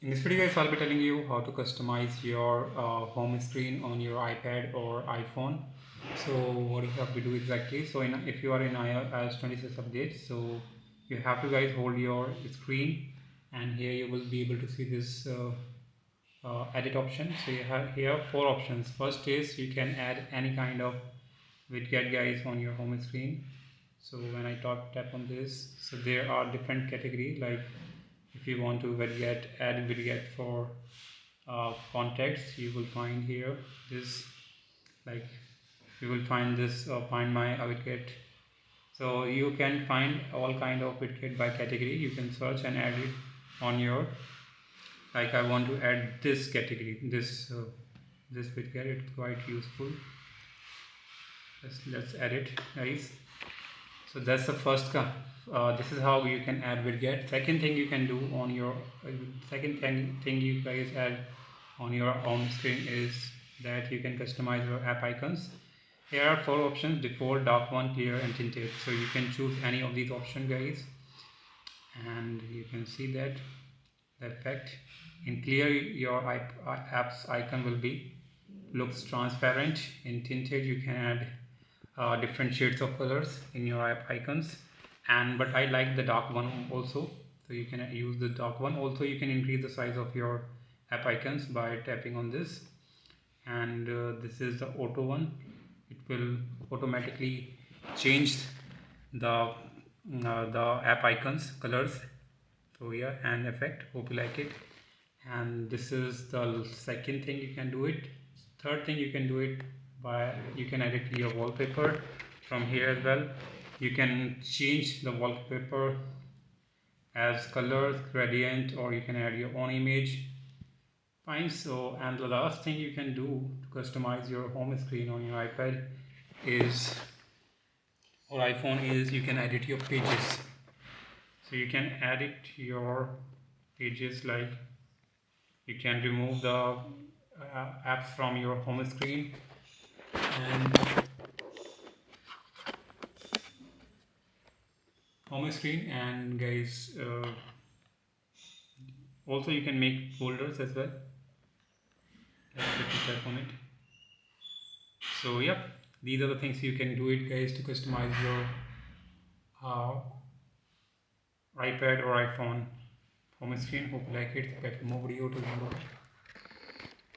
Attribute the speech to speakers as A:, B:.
A: In this video guys, I'll be telling you how to customize your home screen on your iPad or iPhone. So what you have to do exactly, so if you are in iOS 26 update, so you have to guys hold your screen, and here you will be able to see this edit option. So you have here four options. First is you can add any kind of widget guys on your home screen. So when I tap on this, so there are different categories, like if you want to add widget for context, you will find here this, like you will find this find my widget. So you can find all kind of widget by category. You can search and add it on your, like I want to add this category, this widget. It's quite useful. Let's add it guys. So that's the first this is how you can add widget. Second thing you can do on your thing you guys add on your home screen is that you can customize your app icons. Here are four options: default, dark one, clear, and tinted. So you can choose any of these options guys, and you can see that the effect in clear, your app's icon will be looks transparent. In tinted, you can add different shades of colors in your app icons, and but I like the dark one also, so you can use the dark one. Also you can increase the size of your app icons by tapping on this, and this is the auto one. It will automatically change the app icons colors. So yeah, and effect, hope you like it. And this is the second thing you can do it. Third thing you can do it by, you can edit your wallpaper from here as well. You can change the wallpaper as colors, gradient, or you can add your own image. Fine. So, and the last thing you can do to customize your home screen on your iPad is, or iPhone, is you can edit your pages. So you can edit your pages, like you can remove the apps from your home screen, and guys, also you can make folders as well. Let me tap on it. So yep, these are the things you can do it guys to customize your iPad or iPhone home screen. Hope you like it. Get more video to